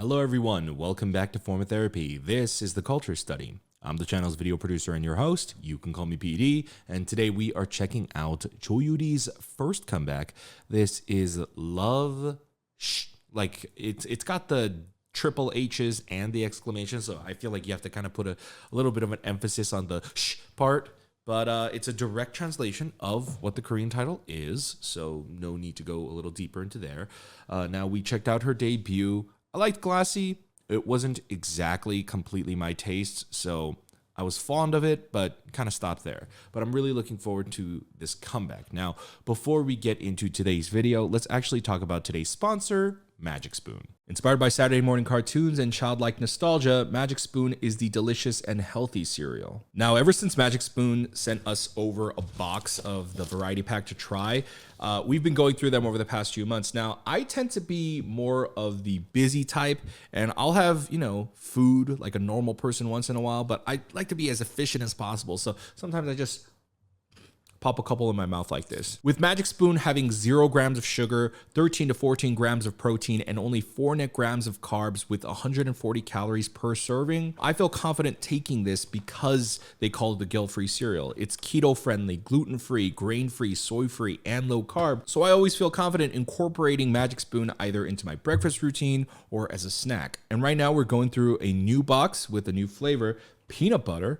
Hello everyone, welcome back to Form of Therapy. This is the Culture Study. I'm the channel's video producer and your host. You can call me PD. And today we are checking out Yuri's first comeback. This is Love Shh. Like it's got the triple H's and the exclamation. So I feel like you have to kind of put a little bit of an emphasis on the shh part. But it's a direct translation of what the Korean title is. So no need to go a little deeper into there. Now we checked out her debut. I liked Glassy. It wasn't exactly completely my taste, so I was fond of it, but kind of stopped there. But I'm really looking forward to this comeback. Now, before we get into today's video, let's actually talk about today's sponsor, Magic Spoon. Inspired by Saturday morning cartoons and childlike nostalgia, Magic Spoon is the delicious and healthy cereal. Now, ever since Magic Spoon sent us over a box of the variety pack to try, we've been going through them over the past few months. Now, I tend to be more of the busy type, and I'll have, food like a normal person once in a while, but I like to be as efficient as possible. So sometimes I just pop a couple in my mouth like this. With Magic Spoon having 0 grams of sugar, 13 to 14 grams of protein, and only 4 net grams of carbs with 140 calories per serving, I feel confident taking this because they call it the guilt-free cereal. It's keto-friendly, gluten-free, grain-free, soy-free, and low carb. So I always feel confident incorporating Magic Spoon either into my breakfast routine or as a snack. And right now we're going through a new box with a new flavor, peanut butter.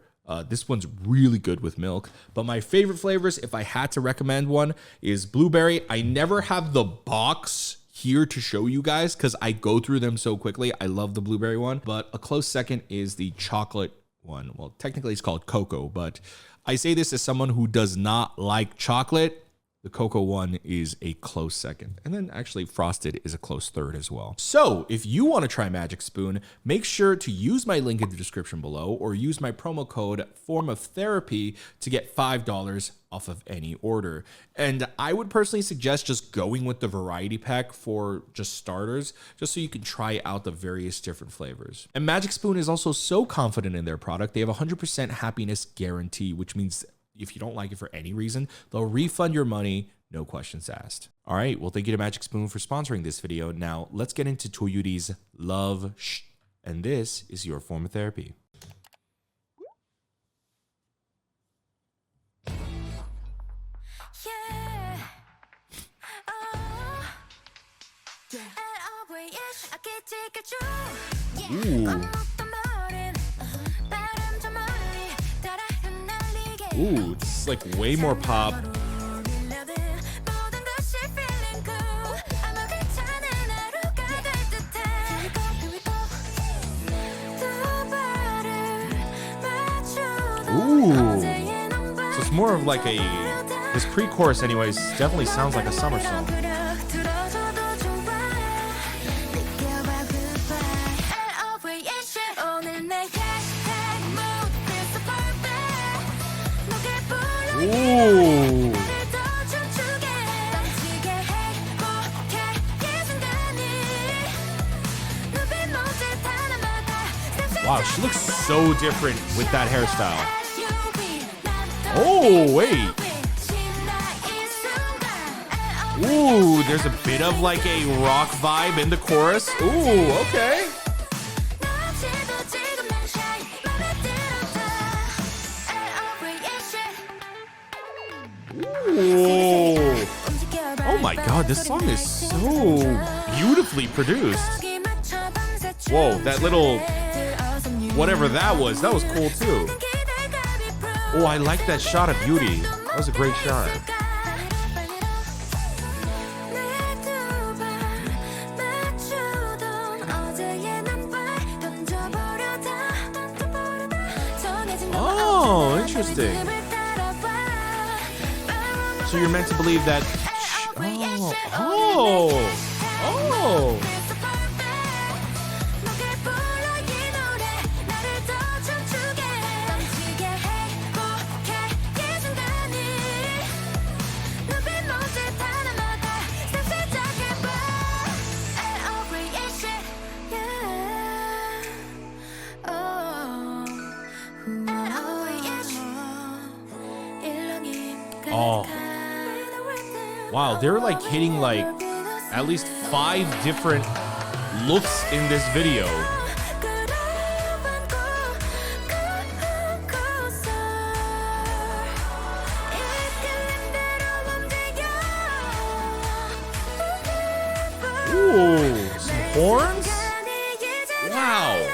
This one's really good with milk, but my favorite flavors, if I had to recommend one, is blueberry. I never have the box here to show you guys because I go through them so quickly. I love the blueberry one, but a close second is the chocolate one. Well, technically it's called cocoa, but I say this as someone who does not like chocolate. The cocoa one is a close second. And then actually frosted is a close third as well. So if you want to try Magic Spoon, make sure to use my link in the description below or use my promo code Form of Therapy to get $5 off of any order. And I would personally suggest just going with the variety pack for just starters, just so you can try out the various different flavors. And Magic Spoon is also so confident in their product. They have a 100% happiness guarantee, which means if you don't like it for any reason, they'll refund your money, no questions asked. All right, well, thank you to Magic Spoon for sponsoring this video. Now, let's get into Yuri's Love Shh. And this is your Form of Therapy. Ooh, it's like way more pop. Ooh. So it's more of like this pre-chorus anyways, definitely sounds like a summer song. Ooh. Wow, she looks so different with that hairstyle. Oh, wait. Ooh, there's a bit of like a rock vibe in the chorus. Ooh, okay. Ooh. Oh my god, this song is so beautifully produced. Whoa, that little whatever that was cool too. Oh, I like that shot of Yuri. That was a great shot. Oh, interesting. So you're meant to believe that. Oh. Oh. Wow, they're like hitting like at least 5 different looks in this video. Ooh, some horns? Wow.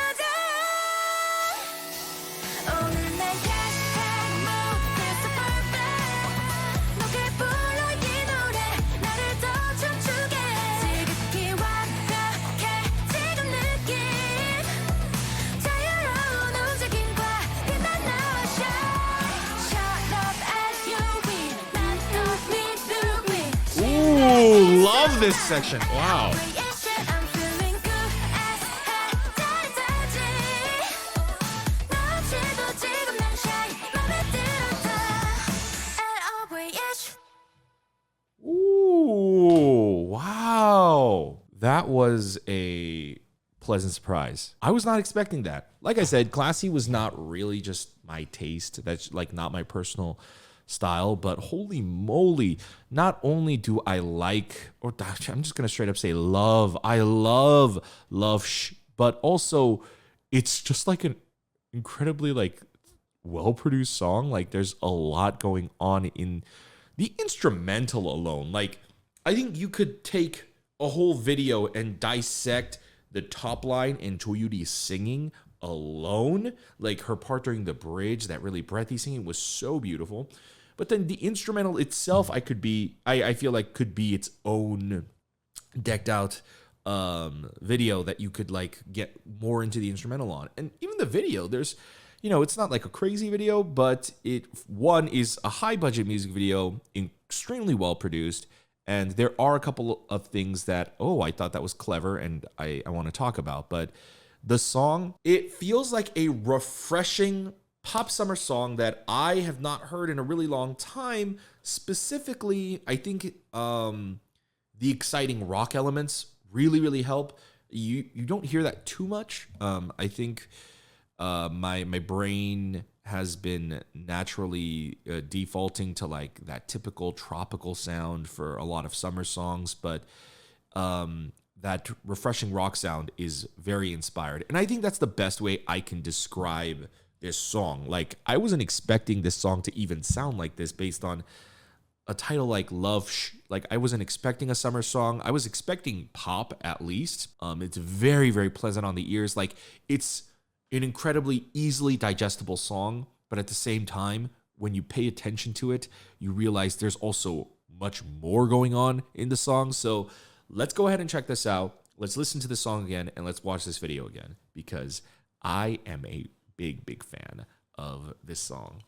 Ooh, love this section. Wow. Ooh, wow. That was a pleasant surprise. I was not expecting that. Like I said, classy was not really just my taste. That's like not my personal style, but holy moly, not only do I like, or I'm just gonna straight up say love, I love Shhh, but also it's just like an incredibly like well-produced song. Like there's a lot going on in the instrumental alone. Like I think you could take a whole video and dissect the top line and Choyuri singing alone. Like her part during the bridge, that really breathy singing was so beautiful. But then the instrumental itself, I feel like could be its own decked out video that you could like get more into the instrumental on. And even the video, there's, you know, it's not like a crazy video, but one is a high budget music video, extremely well produced. And there are a couple of things that, I thought that was clever and I want to talk about. But the song, it feels like a refreshing pop summer song that I have not heard in a really long time. Specifically, I think the exciting rock elements really, really help. You don't hear that too much. I think my brain has been naturally defaulting to like that typical tropical sound for a lot of summer songs, but that refreshing rock sound is very inspired. And I think that's the best way I can describe this song. Like I wasn't expecting this song to even sound like this based on a title like Love Shhh. Like I wasn't expecting a summer song. I was expecting pop at least. It's very, very pleasant on the ears. Like it's an incredibly easily digestible song, but at the same time, when you pay attention to it, you realize there's also much more going on in the song. So let's go ahead and check this out. Let's listen to the song again and let's watch this video again because I am a big fan of this song.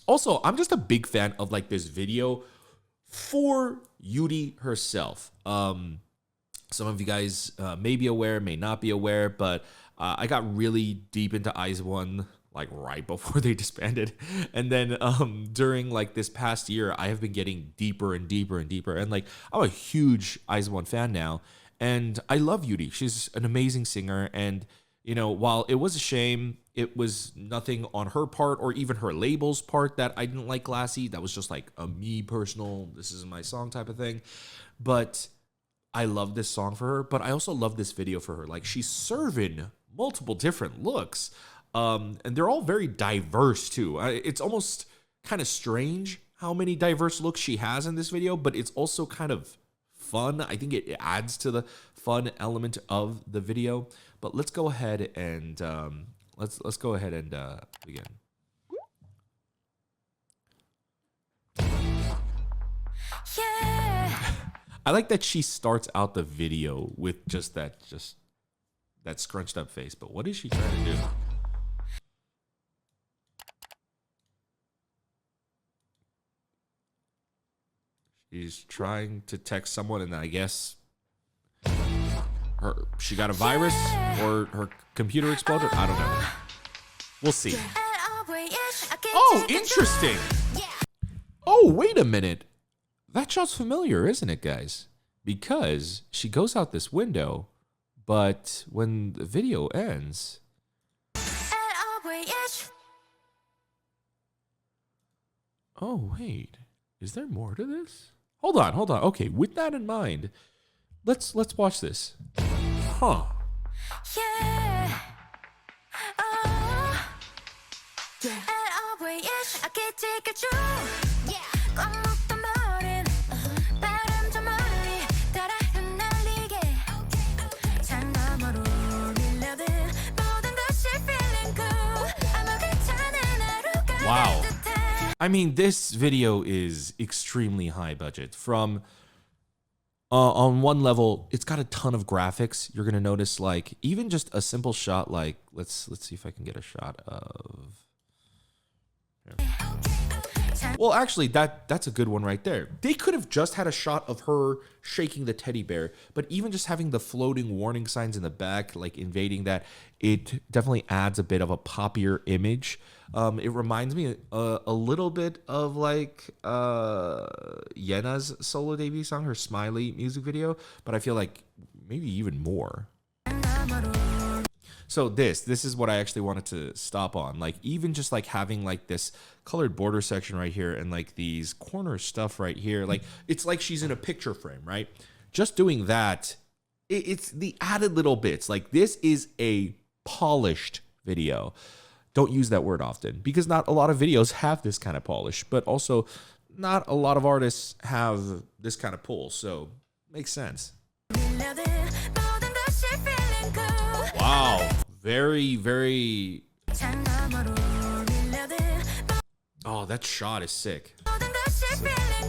Also, I'm just a big fan of like this video for Yuri herself. Some of you guys may be aware, may not be aware, but I got really deep into IZ*ONE like right before they disbanded. And then during like this past year, I have been getting deeper and deeper and deeper. And like I'm a huge IZ*ONE fan now. And I love Yuri. She's an amazing singer. And you know, while it was a shame, it was nothing on her part or even her label's part that I didn't like Glassy. That was just like a me personal, this is my song type of thing. But I love this song for her, but I also love this video for her. Like she's serving multiple different looks. And they're all very diverse too. It's almost kind of strange how many diverse looks she has in this video, but it's also kind of fun. I think it adds to the fun element of the video. But let's go ahead and let's go ahead and begin. Yeah. I like that she starts out the video with just that scrunched up face. But what is she trying to do? She's trying to text someone, and I guess she got a virus or her computer exploded. I don't know. We'll see. Oh, interesting. Oh, wait a minute. That shot's familiar, isn't it, guys? Because she goes out this window, but when the video ends... Oh, wait. Is there more to this? Hold on. Okay, with that in mind, let's watch this. Huh. Yeah. Oh. L-O-V-E 아끼지 껴줘. 꽉 묶던 머린 바람 저 멀리 따라 흩날리게 산 너머로 밀려든 모든 것이 feeling good. 아마 괜찮은 하루가 Wow. 될 듯해. I mean, this video is extremely high budget. From on one level, it's got a ton of graphics. You're gonna notice, like, even just a simple shot. Like, let's see if I can get a shot of. Well, actually, that's a good one right there. They could have just had a shot of her shaking the teddy bear, but even just having the floating warning signs in the back, like invading that, it definitely adds a bit of a poppier image. It reminds me a little bit of like Yena's solo debut song, her Smiley music video, but I feel like maybe even more. So this is what I actually wanted to stop on. Like, even just like having like this colored border section right here and like these corner stuff right here, like it's like she's in a picture frame, right? Just doing that, it's the added little bits. Like, this is a polished video. Don't use that word often because not a lot of videos have this kind of polish, but also not a lot of artists have this kind of pull. So makes sense. Wow. Very, very. Oh, that shot is sick.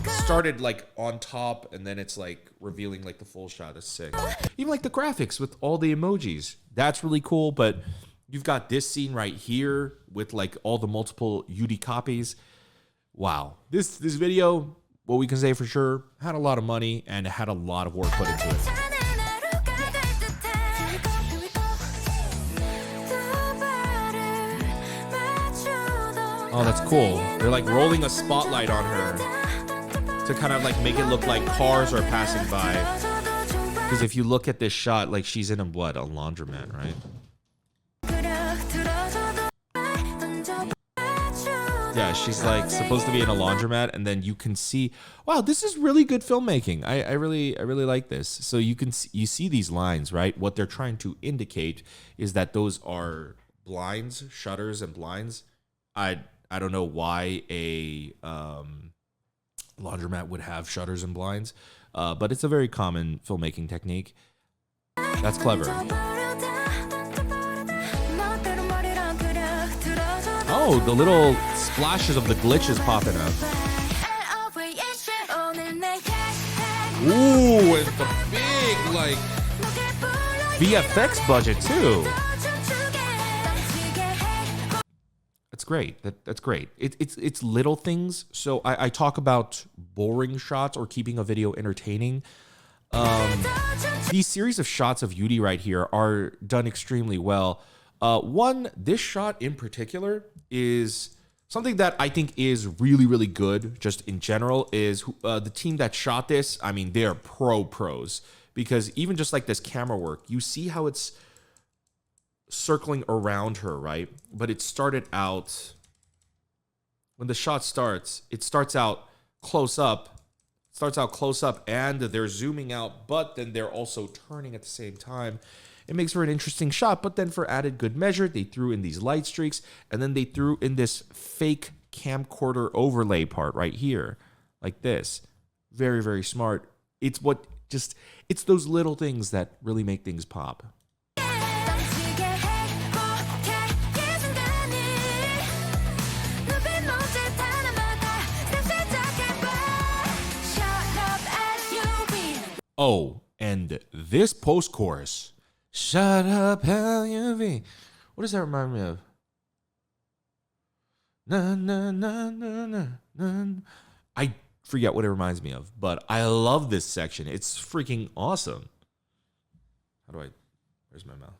Started like on top and then it's like revealing like the full shot. Is sick. Even like the graphics with all the emojis. That's really cool. But you've got this scene right here with like all the multiple Yuri copies. Wow. This video, what we can say for sure, had a lot of money and had a lot of work put into it. Oh, that's cool. They're like rolling a spotlight on her to kind of like make it look like cars are passing by. Because if you look at this shot, like she's in a what? A laundromat, right? Yeah, she's like supposed to be in a laundromat, and then you can see, wow, this is really good filmmaking. I really like this. So you see these lines, right? What they're trying to indicate is that those are blinds, shutters, and blinds. I don't know why a laundromat would have shutters and blinds, but it's a very common filmmaking technique. That's clever. Oh, the little splashes of the glitches popping up. Ooh, and the big, like, VFX budget, too. That's great. That's great. It's little things. So I talk about boring shots or keeping a video entertaining. These series of shots of Yuri right here are done extremely well. This shot in particular is something that I think is really good just in general is the team that shot this. I mean, they're pros because even just like this camera work, you see how it's circling around her, right? But it started out, when the shot starts, it starts out close up, and they're zooming out, but then they're also turning at the same time. It makes for an interesting shot, but then for added good measure, they threw in these light streaks, and then they threw in this fake camcorder overlay part right here, like this. Very smart. It's those little things that really make things pop. Oh, and this post-chorus, shut up, LUV. What does that remind me of? Na, na, na, na, na, na. I forget what it reminds me of, but I love this section. It's freaking awesome. Where's my mouth?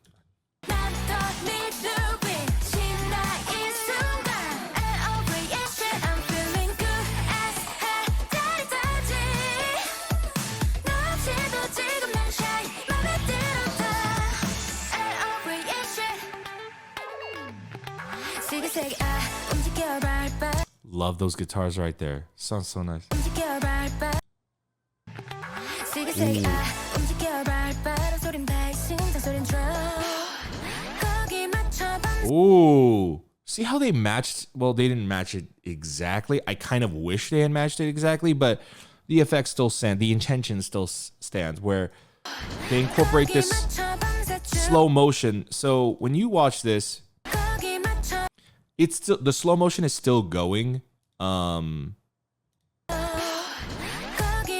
Love those guitars right there. Sounds so nice. 세게 say 움직여 발바람 소린 bass 심장 소린 drum 거기 맞춰 밤 Ooh. See how they matched? Well, they didn't match it exactly. I kind of wish they had matched it exactly, but the effect still stands. The intention still stands where they incorporate this 맞춰 밤새 slow motion. So when you watch this, 거기 맞춰 it's still the slow motion is still going. 거기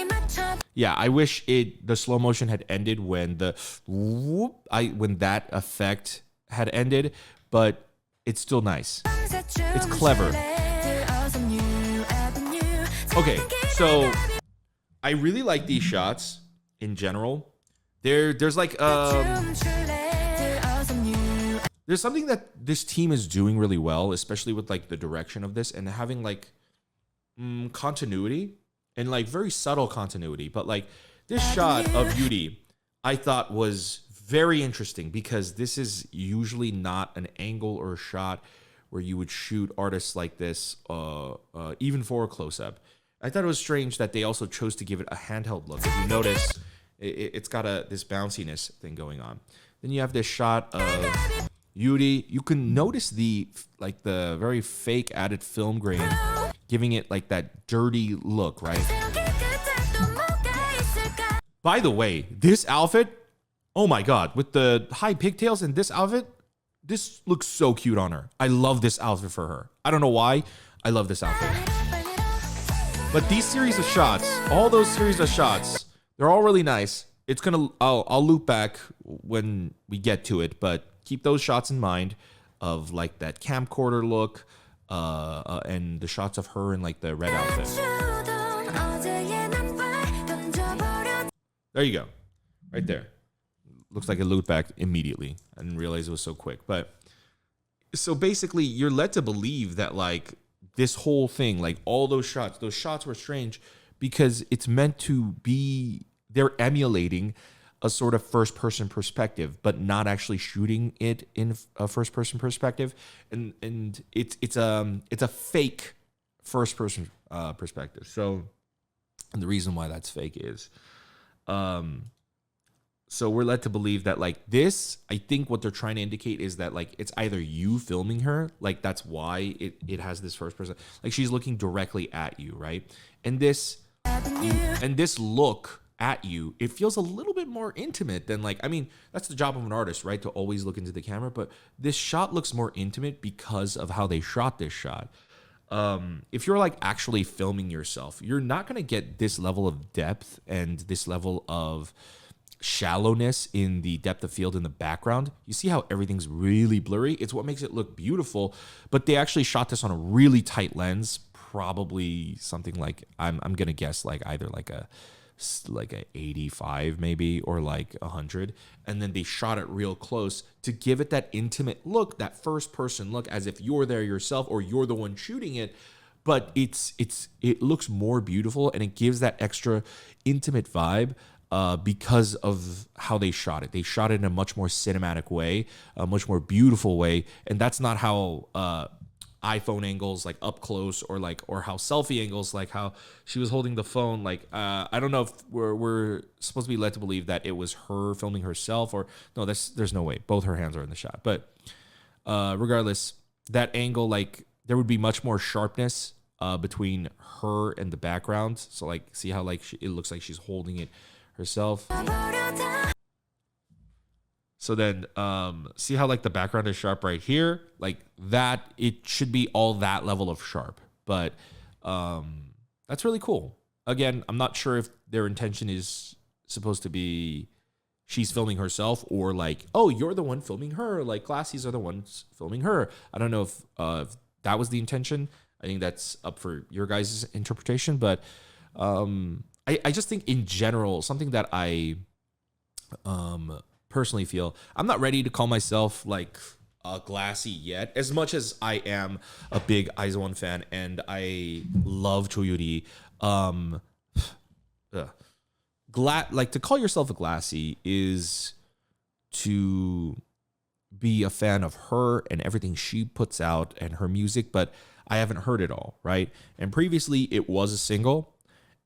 맞춰 Yeah, I wish the slow motion had ended when the whoop, when that effect had ended, but it's still nice. It's clever. Okay, so I really like these shots in general. There's like there's something that this team is doing really well, especially with like the direction of this and having like continuity and like very subtle continuity. But like this shot of Yuri, I thought was very interesting because this is usually not an angle or a shot where you would shoot artists like this, even for a close-up. I thought it was strange that they also chose to give it a handheld look. If you notice, it's got this bounciness thing going on. Then you have this shot of Yuri. You can notice the very fake added film grain, giving it like that dirty look, right? By the way, this outfit, oh my god, with the high pigtails and this outfit, this looks so cute on her. I love this outfit for her. I don't know why. I love this outfit. But these series of shots, all those series of shots, they're all really nice. It's gonna, I'll loop back when we get to it, but keep those shots in mind of like that camcorder look, and the shots of her in like the red outfit. There you go, right there. Looks like it looped back immediately. I didn't realize it was so quick. But so basically, you're led to believe that like this whole thing, like all those shots were strange because it's meant to be, they're emulating a sort of first-person perspective, but not actually shooting it in a first-person perspective, and it's a fake first-person perspective. So, and the reason why that's fake is, so we're led to believe that like this, I think what they're trying to indicate is that like it's either you filming her, like that's why it has this first person, like she's looking directly at you, right? And this look at you, it feels a little bit more intimate than like, I mean, that's the job of an artist, right? To always look into the camera, but this shot looks more intimate because of how they shot this shot. If you're like actually filming yourself, you're not going to get this level of depth and this level of shallowness in the depth of field in the background. You see how everything's really blurry? It's what makes it look beautiful, but they actually shot this on a really tight lens, probably something like, I'm going to guess like either like a 85 maybe, or like 100, and then they shot it real close to give it that intimate look, that first person look, as if you're there yourself or you're the one shooting it. But it looks more beautiful and it gives that extra intimate vibe because of how they shot it. They shot it in a much more cinematic way, a much more beautiful way, and that's not how iPhone angles, like up close, or how selfie angles, like how she was holding the phone. Like I don't know if we're supposed to be led to believe that it was her filming herself, or no, there's no way. Both her hands are in the shot, but regardless, that angle, like there would be much more sharpness between her and the background. So like, see how like it looks like she's holding it herself. So then, see how like the background is sharp right here, like that. It should be all that level of sharp, but that's really cool. Again, I'm not sure if their intention is supposed to be she's filming herself, or like, oh, you're the one filming her, like Glassies are the ones filming her. I don't know if that was the intention. I think that's up for your guys' interpretation, but I just think in general, something that I personally feel, I'm not ready to call myself like a Glassy yet, as much as I am a big Aizawan fan and I love Choyuri. Like to call yourself a Glassy is to be a fan of her and everything she puts out and her music, but I haven't heard it all, right? And previously it was a single,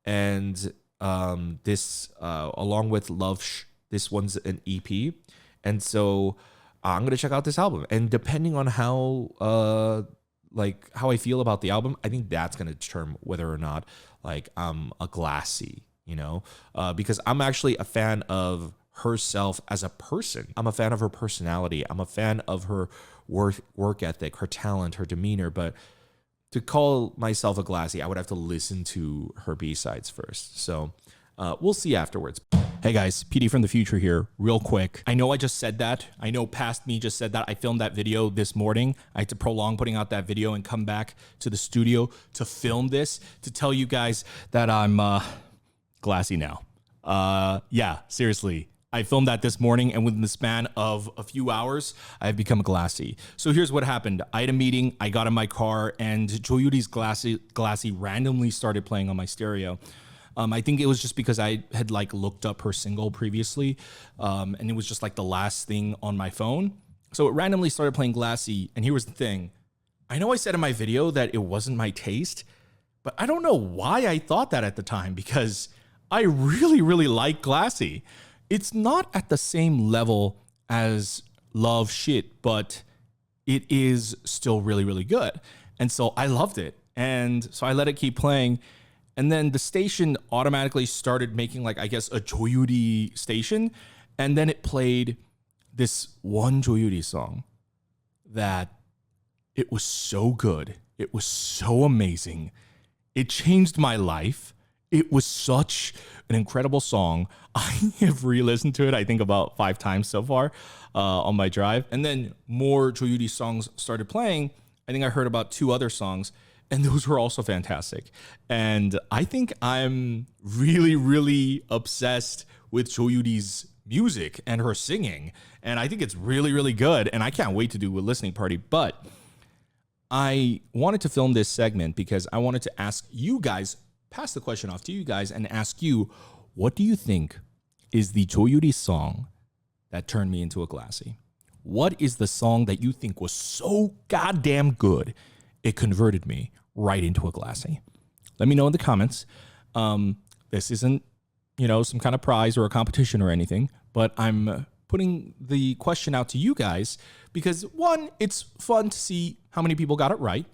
and this along with Love. This one's an EP, and so I'm gonna check out this album. And depending on how how I feel about the album, I think that's gonna determine whether or not like I'm a glassy, because I'm actually a fan of herself as a person. I'm a fan of her personality. I'm a fan of her work ethic, her talent, her demeanor. But to call myself a glassy, I would have to listen to her B-sides first. So we'll see afterwards. Hey guys, PD from the future here, real quick. I know I just said that. I know past me just said that. I filmed that video this morning. I had to prolong putting out that video and come back to the studio to film this to tell you guys that I'm glassy now. Yeah, seriously. I filmed that this morning, and within the span of a few hours, I've become glassy. So here's what happened. I had a meeting, I got in my car, and Yuri's glassy randomly started playing on my stereo. I think it was just because I had like looked up her single previously, and it was just like the last thing on my phone. So it randomly started playing Glassy, and here was the thing. I know I said in my video that it wasn't my taste, but I don't know why I thought that at the time, because I really, really like Glassy. It's not at the same level as Love Shit, but it is still really, really good. And so I loved it. And so I let it keep playing. And then the station automatically started making like, I guess, a Yuri station. And then it played this one Yuri song that it was so good. It was so amazing. It changed my life. It was such an incredible song. I have re-listened to it, I think about 5 times so far on my drive. And then more Yuri songs started playing. I think I heard about 2 other songs, and those were also fantastic. And I think I'm really, really obsessed with Yuri's music and her singing. And I think it's really, really good. And I can't wait to do a listening party. But I wanted to film this segment because I wanted to ask you guys, pass the question off to you guys and ask you, what do you think is the Yuri song that turned me into a glassy? What is the song that you think was so goddamn good it converted me right into a glassy? Let me know in the comments. This isn't, some kind of prize or a competition or anything, but I'm putting the question out to you guys because, one, it's fun to see how many people got it right.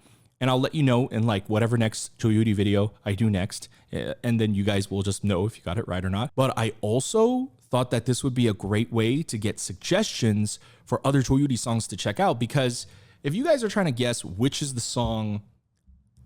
And I'll let you know in like whatever next Yuri video I do next. And then you guys will just know if you got it right or not. But I also thought that this would be a great way to get suggestions for other Yuri songs to check out. Because if you guys are trying to guess which is the song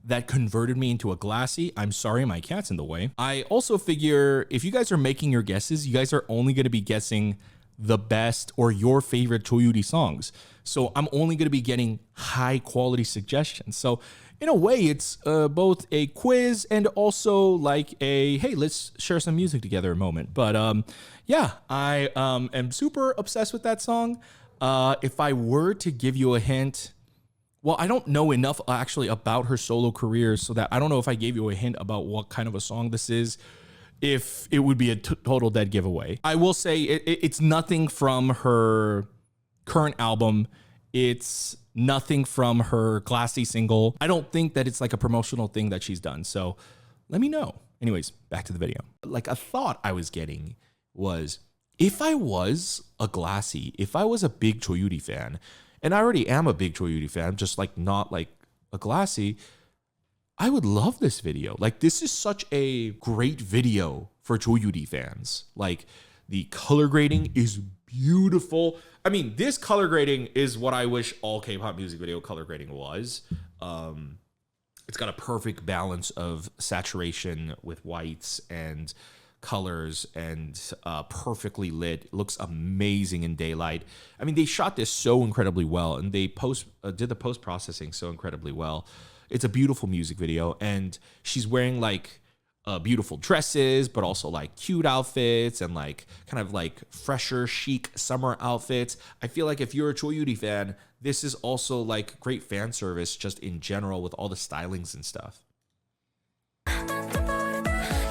that converted me into a glassy, I'm sorry, my cat's in the way. I also figure if you guys are making your guesses, you guys are only going to be guessing the best or your favorite Yuri songs. So I'm only going to be getting high quality suggestions. So in a way, it's both a quiz and also like a, hey, let's share some music together moment. But yeah, I am super obsessed with that song. If I were to give you a hint, well, I don't know enough actually about her solo career so that I don't know if I gave you a hint about what kind of a song this is, if it would be a total dead giveaway. I will say it's nothing from her current album. It's nothing from her Glassy single. I don't think that it's like a promotional thing that she's done. So let me know. Anyways, back to the video. Like a thought I was getting was, if I was a Glassy, if I was a big Yuri fan, and I already am a big Yuri fan, just like not like a Glassy, I would love this video. Like, this is such a great video for Yuri fans. Like, the color grading is beautiful. I mean, this color grading is what I wish all K-pop music video color grading was. It's got a perfect balance of saturation with whites and colors and perfectly lit. It looks amazing in daylight. I mean, they shot this so incredibly well, and they did the post-processing so incredibly well. It's a beautiful music video, and she's wearing like beautiful dresses, but also like cute outfits and like kind of like fresher, chic summer outfits. I feel like if you're a Yuri fan, this is also like great fan service just in general with all the stylings and stuff.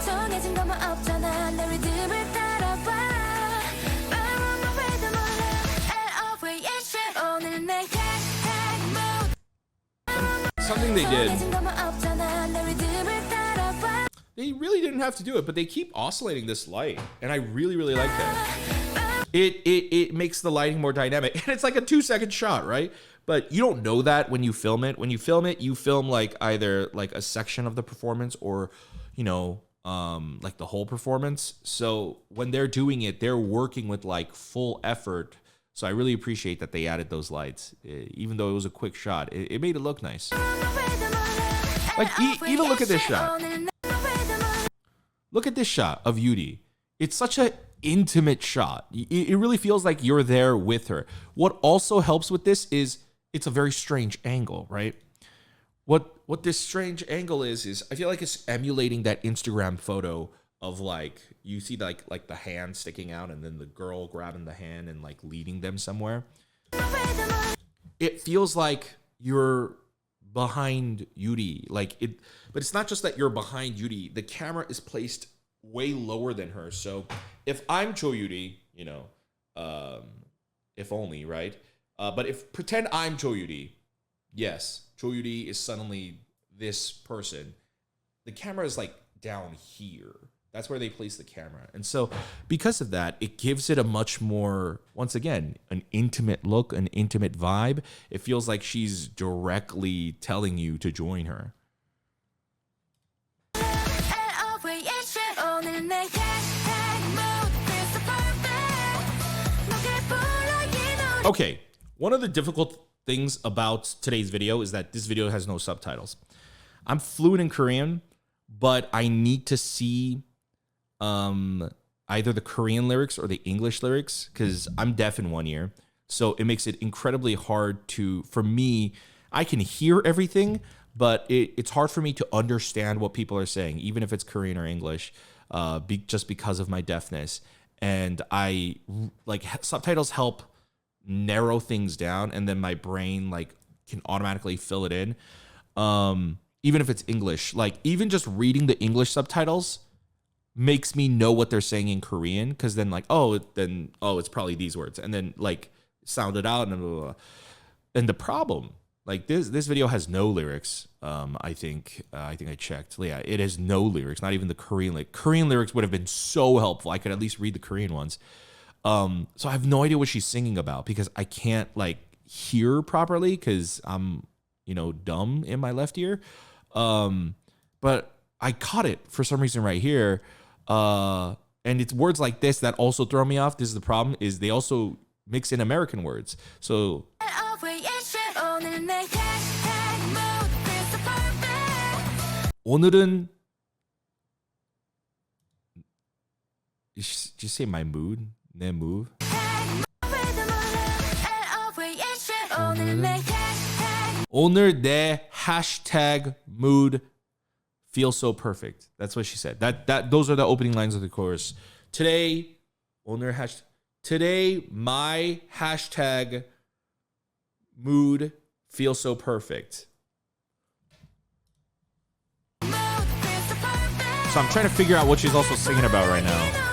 정해진 것만 없잖아 내 리듬을 따라와 I'm on the rhythm and always it's true 오늘은 내 hashtag mode Something they did. 정해진 것만 없잖아 내 리듬을 따라와 they really didn't have to do it, but they keep oscillating this light, and I really, really like that. It makes the lighting more dynamic, and it's like a 2-second shot, right? But you don't know that when you film it. When you film it, you film like either like a section of the performance or, you know, like the whole performance. So when they're doing it, they're working with like full effort. So I really appreciate that they added those lights, even though it was a quick shot. It made it look nice. Like even look at this shot. Look at this shot of Yuri. It's such an intimate shot. It really feels like you're there with her. What also helps with this is it's a very strange angle, right? What this strange angle is I feel like it's emulating that Instagram photo of like you see like the hand sticking out and then the girl grabbing the hand and like leading them somewhere. It feels like you're behind Yuri, like it, but it's not just that you're behind Yuri. The camera is placed way lower than her. So if I'm Cho Yuri, you know, if only, right? But if pretend I'm Cho Yuri, yes, Cho Yuri is suddenly this person. The camera is like down here. That's where they place the camera. And so because of that, it gives it a much more, once again, an intimate look, an intimate vibe. It feels like she's directly telling you to join her. Okay, one of the difficult things about today's video is that this video has no subtitles. I'm fluent in Korean, but I need to see either the Korean lyrics or the English lyrics because I'm deaf in one ear. So it makes it incredibly hard for me, I can hear everything, but it's hard for me to understand what people are saying, even if it's Korean or English, just because of my deafness. And subtitles help narrow things down, and then my brain like can automatically fill it in. Even if it's English, like even just reading the English subtitles makes me know what they're saying in Korean, because then like it's probably these words, and then like sound it out and blah, blah, blah. And the problem, like this video has no lyrics. I think I checked. Yeah, it has no lyrics, not even the Korean. Like Korean lyrics would have been so helpful. I could at least read the Korean ones. So I have no idea what she's singing about because I can't like hear properly because I'm, you know, dumb in my left ear. But I caught it for some reason right here. And it's words like this that also throw me off. This is the problem, is they also mix in American words. So 오늘은, just say my mood, 내 move. 오늘 내 hashtag mood feels so perfect. That's what she said. Those are the opening lines of the chorus. Today my hashtag mood feels so perfect. So I'm trying to figure out what she's also singing about right now.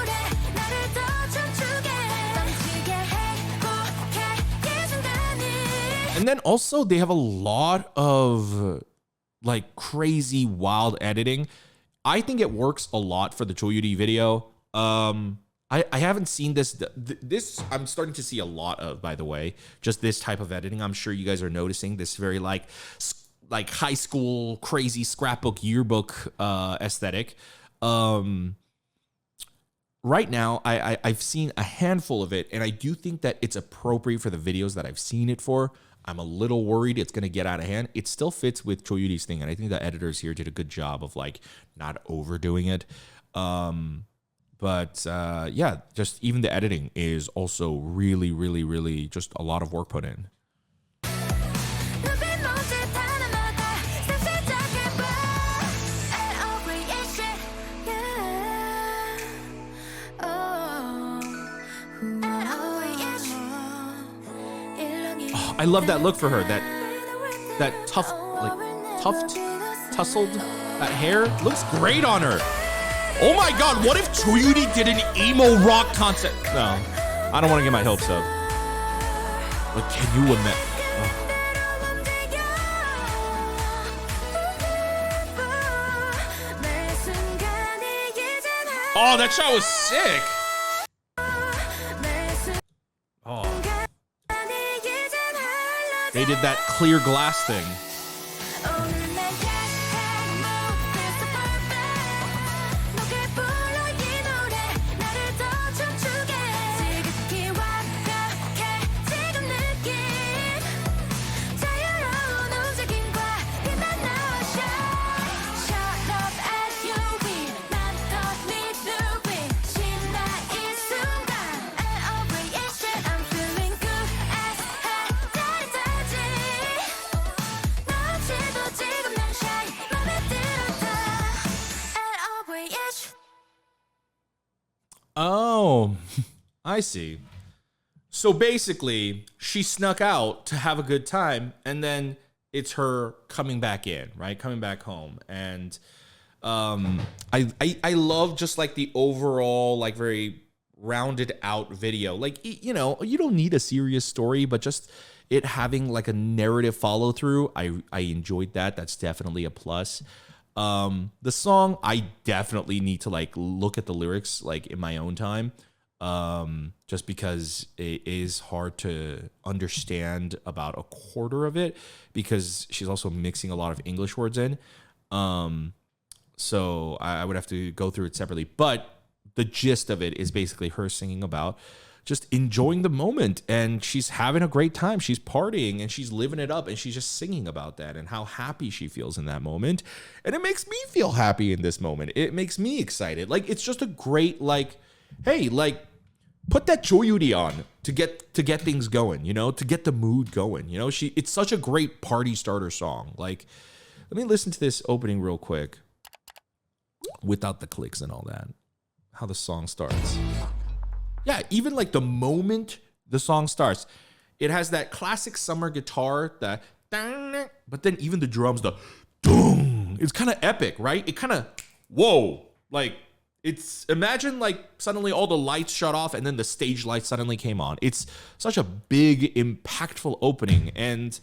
And then also they have a lot of like crazy wild editing. I think it works a lot for the Cho Yuri video. I haven't seen this. This I'm starting to see a lot of, by the way, just this type of editing. I'm sure you guys are noticing this very like high school crazy scrapbook yearbook aesthetic. Right now, I've seen a handful of it, and I do think that it's appropriate for the videos that I've seen it for. I'm a little worried it's going to get out of hand. It still fits with Cho Yuri's thing, and I think the editors here did a good job of like not overdoing it. But yeah, just even the editing is also really, really, really just a lot of work put in. I love that look for her. That tousled, that hair looks great on her. Oh my God, what if Cho Yuri did an emo rock concert? No, I don't want to get my hopes up. But can you imagine? Oh, that shot was sick. Oh. They did that clear glass thing. Oh, I see. So basically, she snuck out to have a good time, and then it's her coming back in, right? Coming back home. And I love just like the overall, like very rounded out video. Like, you know, you don't need a serious story, but just it having like a narrative follow through. I enjoyed that. That's definitely a plus. The song, I definitely need to like look at the lyrics like in my own time. Just because it is hard to understand about a quarter of it because she's also mixing a lot of English words in. So I would have to go through it separately, but the gist of it is basically her singing about just enjoying the moment, and she's having a great time. She's partying and she's living it up, and she's just singing about that and how happy she feels in that moment. And it makes me feel happy in this moment. It makes me excited. Like, it's just a great, like, hey, like, put that Yuri on to get things going, you know, to get the mood going. You know, it's such a great party starter song. Like, let me listen to this opening real quick without the clicks and all that. How the song starts. Yeah, even like the moment the song starts, it has that classic summer guitar, that, but then even the drums, the boom. It's kind of epic, right? It kind of, whoa, like it's, imagine like suddenly all the lights shut off and then the stage lights suddenly came on. It's such a big, impactful opening, and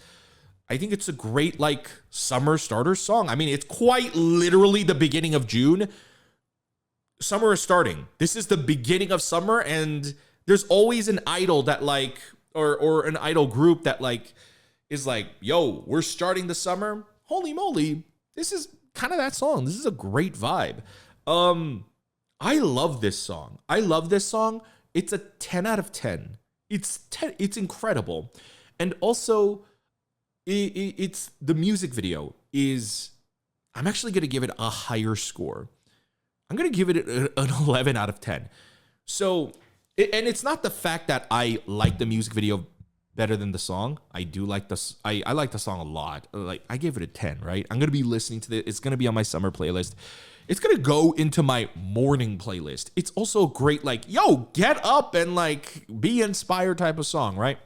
I think it's a great like summer starter song. I mean, it's quite literally the beginning of June. Summer is starting. This is the beginning of summer, and there's always an idol that like, or an idol group that like is like, yo, we're starting the summer. Holy moly. This is kind of that song. This is a great vibe. I love this song. I love this song. It's a 10 out of 10. It's incredible. And also it's the music video is, I'm actually going to give it a higher score. I'm going to give it an 11 out of 10. So, and it's not the fact that I like the music video better than the song. I do like this. I like the song a lot. Like, I gave it a 10, right? I'm going to be listening to it. It's going to be on my summer playlist. It's going to go into my morning playlist. It's also a great, like, yo, get up and like be inspired type of song, right?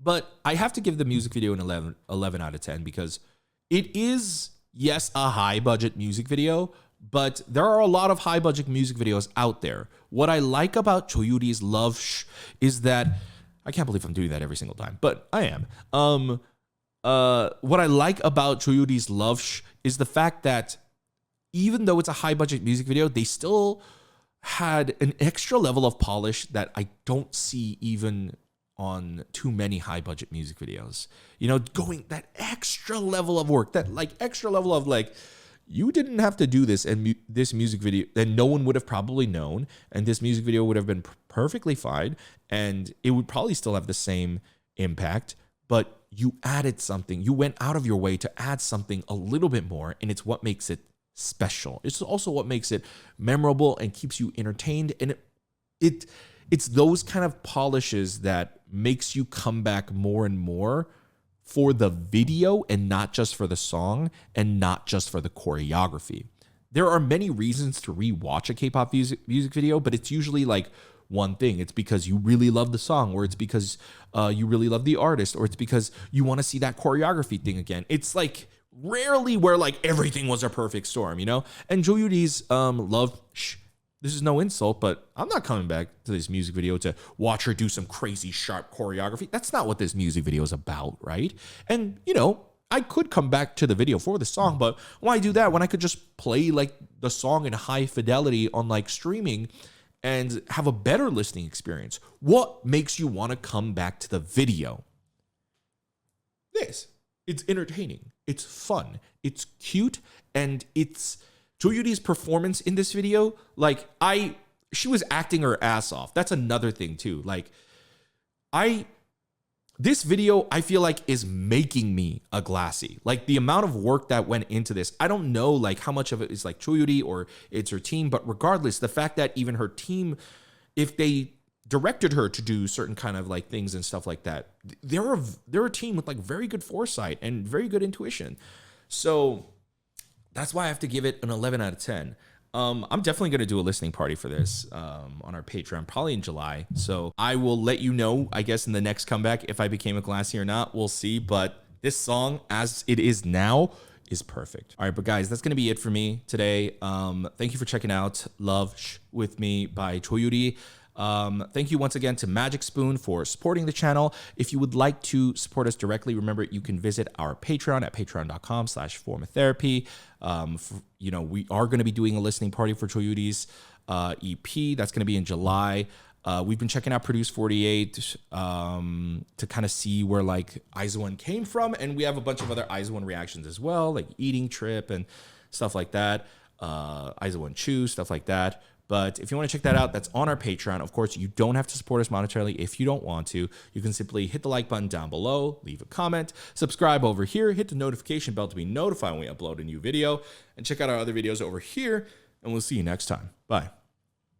But I have to give the music video an 11 out of 10 because it is, yes, a high budget music video, but there are a lot of high budget music videos out there. What I like about Yuri's Love Shh is that, I can't believe I'm doing that every single time, but I am. What I like about Yuri's Love Shh is the fact that even though it's a high budget music video, they still had an extra level of polish that I don't see even on too many high budget music videos. You know, going that extra level of work, that like extra level of like, you didn't have to do this, and this music video, and no one would have probably known, and this music video would have been perfectly fine, and it would probably still have the same impact, but you added something. You went out of your way to add something a little bit more, and it's what makes it special. It's also what makes it memorable and keeps you entertained, and it's those kind of polishes that makes you come back more and more for the video and not just for the song and not just for the choreography. There are many reasons to rewatch a K-pop music video, but it's usually like one thing. It's because you really love the song, or it's because you really love the artist, or it's because you want to see that choreography thing again. It's like rarely where like everything was a perfect storm, you know? And Yuri's Love Shh, this is no insult, but I'm not coming back to this music video to watch her do some crazy sharp choreography. That's not what this music video is about, right? And, you know, I could come back to the video for the song, but why do that when I could just play like the song in high fidelity on like streaming and have a better listening experience? What makes you want to come back to the video? This. It's entertaining. It's fun. It's cute. And it's Yuri's performance in this video. Like, she was acting her ass off. That's another thing too. Like, this video, I feel like, is making me a glassy. Like, the amount of work that went into this, I don't know like how much of it is like Yuri or it's her team, but regardless, the fact that even her team, if they directed her to do certain kind of like things and stuff like that, they're a team with like very good foresight and very good intuition. So that's why I have to give it an 11 out of 10. I'm definitely going to do a listening party for this on our Patreon, probably in July. So I will let you know, I guess, in the next comeback if I became a glassy or not. We'll see. But this song, as it is now, is perfect. All right, but guys, that's going to be it for me today. Thank you for checking out Love Shh with me by Yuri. Thank you once again to Magic Spoon for supporting the channel. If you would like to support us directly, remember you can visit our Patreon at patreon.com/formatherapy. You know, we are going to be doing a listening party for Yuri's EP. That's going to be in July. We've been checking out Produce 48 to kind of see where like Aizuwan came from, and we have a bunch of other Aizuwan reactions as well, like Eating Trip and stuff like that. Aizuwan Chew, stuff like that. But if you want to check that out, that's on our Patreon. Of course, you don't have to support us monetarily if you don't want to. You can simply hit the like button down below, leave a comment, subscribe over here, hit the notification bell to be notified when we upload a new video, and check out our other videos over here, and we'll see you next time. Bye.